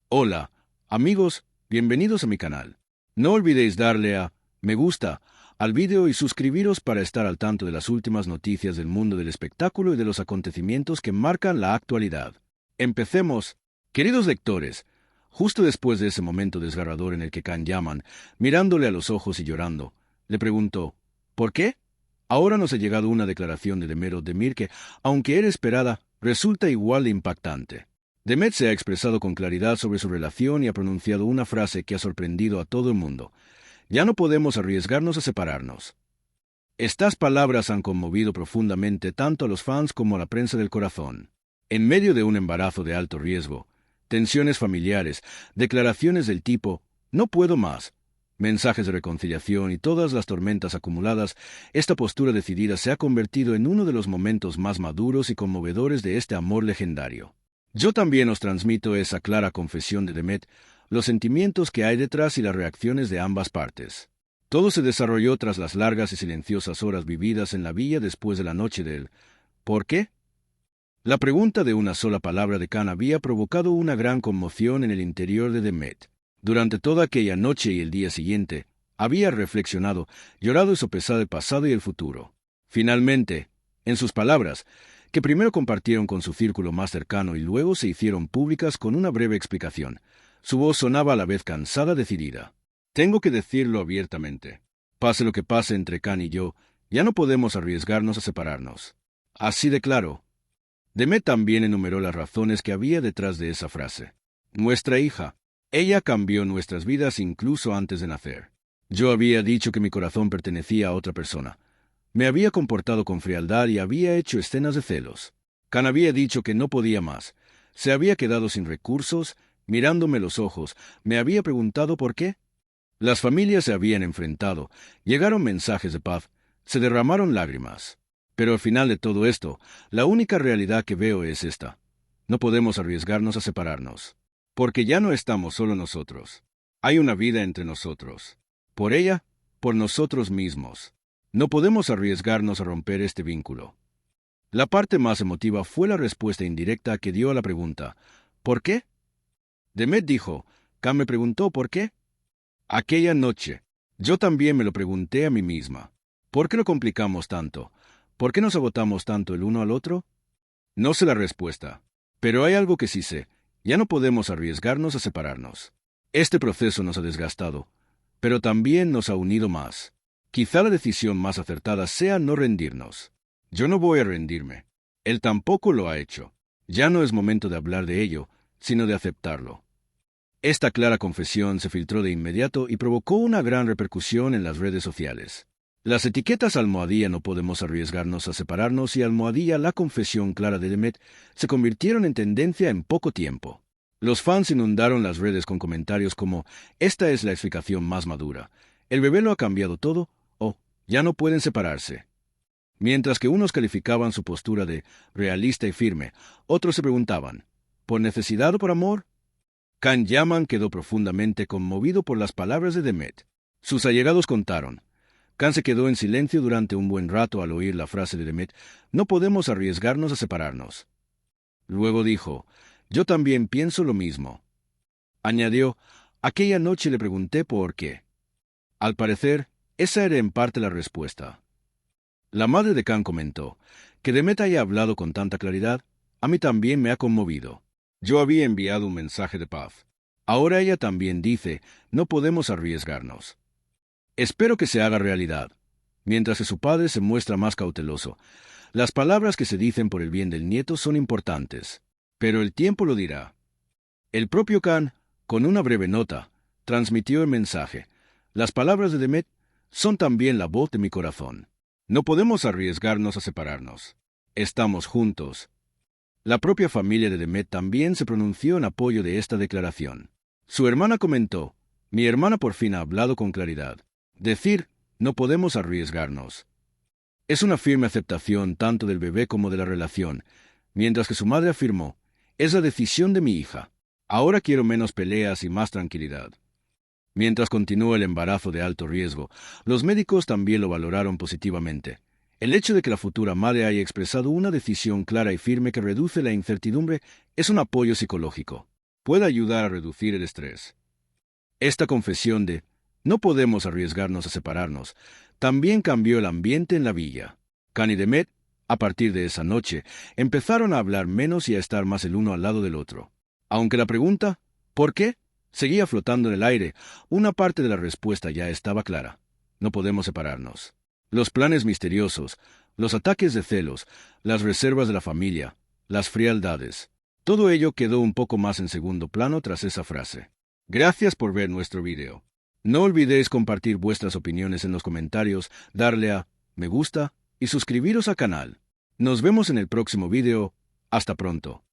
Hola, amigos, bienvenidos a mi canal. No olvidéis darle a me gusta al vídeo y suscribiros para estar al tanto de las últimas noticias del mundo del espectáculo y de los acontecimientos que marcan la actualidad. Empecemos. Queridos lectores, justo después de ese momento desgarrador en el que Can Yaman, mirándole a los ojos y llorando, le preguntó, ¿por qué? Ahora nos ha llegado una declaración de Demet Özdemir que, aunque era esperada, resulta igual de impactante. Demet se ha expresado con claridad sobre su relación y ha pronunciado una frase que ha sorprendido a todo el mundo. Ya no podemos arriesgarnos a separarnos. Estas palabras han conmovido profundamente tanto a los fans como a la prensa del corazón. En medio de un embarazo de alto riesgo, tensiones familiares, declaraciones del tipo «no puedo más», mensajes de reconciliación y todas las tormentas acumuladas, esta postura decidida se ha convertido en uno de los momentos más maduros y conmovedores de este amor legendario. Yo también os transmito esa clara confesión de Demet, los sentimientos que hay detrás y las reacciones de ambas partes. Todo se desarrolló tras las largas y silenciosas horas vividas en la villa después de la noche del ¿por qué? La pregunta de una sola palabra de Can había provocado una gran conmoción en el interior de Demet. Durante toda aquella noche y el día siguiente, había reflexionado, llorado y sopesado el pasado y el futuro. Finalmente, en sus palabras, que primero compartieron con su círculo más cercano y luego se hicieron públicas con una breve explicación, su voz sonaba a la vez cansada, decidida. Tengo que decirlo abiertamente. Pase lo que pase entre Can y yo, ya no podemos arriesgarnos a separarnos. Así de claro. Demet también enumeró las razones que había detrás de esa frase. Nuestra hija. Ella cambió nuestras vidas incluso antes de nacer. Yo había dicho que mi corazón pertenecía a otra persona. Me había comportado con frialdad y había hecho escenas de celos. Can había dicho que no podía más. Se había quedado sin recursos, mirándome los ojos, me había preguntado por qué. Las familias se habían enfrentado, llegaron mensajes de paz, se derramaron lágrimas. Pero al final de todo esto, la única realidad que veo es esta. No podemos arriesgarnos a separarnos. Porque ya no estamos solo nosotros. Hay una vida entre nosotros. Por ella, por nosotros mismos. No podemos arriesgarnos a romper este vínculo. La parte más emotiva fue la respuesta indirecta que dio a la pregunta, ¿por qué? Demet dijo, Can me preguntó por qué. Aquella noche, yo también me lo pregunté a mí misma. ¿Por qué lo complicamos tanto? ¿Por qué nos agotamos tanto el uno al otro? No sé la respuesta, pero hay algo que sí sé. Ya no podemos arriesgarnos a separarnos. Este proceso nos ha desgastado, pero también nos ha unido más. Quizá la decisión más acertada sea no rendirnos. Yo no voy a rendirme. Él tampoco lo ha hecho. Ya no es momento de hablar de ello, sino de aceptarlo. Esta clara confesión se filtró de inmediato y provocó una gran repercusión en las redes sociales. Las etiquetas almohadilla no podemos arriesgarnos a separarnos y almohadilla la confesión clara de Demet se convirtieron en tendencia en poco tiempo. Los fans inundaron las redes con comentarios como «Esta es la explicación más madura. El bebé lo ha cambiado todo» o «Ya no pueden separarse». Mientras que unos calificaban su postura de realista y firme, otros se preguntaban ¿por necesidad o por amor? Can Yaman quedó profundamente conmovido por las palabras de Demet. Sus allegados contaron. Can se quedó en silencio durante un buen rato al oír la frase de Demet, no podemos arriesgarnos a separarnos. Luego dijo, yo también pienso lo mismo. Añadió, aquella noche le pregunté por qué. Al parecer, esa era en parte la respuesta. La madre de Can comentó, que Demet haya hablado con tanta claridad, a mí también me ha conmovido. Yo había enviado un mensaje de paz. Ahora ella también dice, no podemos arriesgarnos. Espero que se haga realidad. Mientras que su padre se muestra más cauteloso, las palabras que se dicen por el bien del nieto son importantes, pero el tiempo lo dirá. El propio Can, con una breve nota, transmitió el mensaje. Las palabras de Demet son también la voz de mi corazón. No podemos arriesgarnos a separarnos. Estamos juntos. La propia familia de Demet también se pronunció en apoyo de esta declaración. Su hermana comentó, mi hermana por fin ha hablado con claridad. Decir, no podemos arriesgarnos. Es una firme aceptación tanto del bebé como de la relación, mientras que su madre afirmó, es la decisión de mi hija. Ahora quiero menos peleas y más tranquilidad. Mientras continúa el embarazo de alto riesgo, los médicos también lo valoraron positivamente. El hecho de que la futura madre haya expresado una decisión clara y firme que reduce la incertidumbre es un apoyo psicológico. puede ayudar a reducir el estrés. Esta confesión de no podemos arriesgarnos a separarnos también cambió el ambiente en la villa. Can y Demet, a partir de esa noche, empezaron a hablar menos y a estar más el uno al lado del otro. Aunque la pregunta, ¿por qué?, seguía flotando en el aire, una parte de la respuesta ya estaba clara. No podemos separarnos. Los planes misteriosos, los ataques de celos, las reservas de la familia, las frialdades. Todo ello quedó un poco más en segundo plano tras esa frase. Gracias por ver nuestro video. No olvidéis compartir vuestras opiniones en los comentarios, darle a me gusta y suscribiros al canal. Nos vemos en el próximo video. Hasta pronto.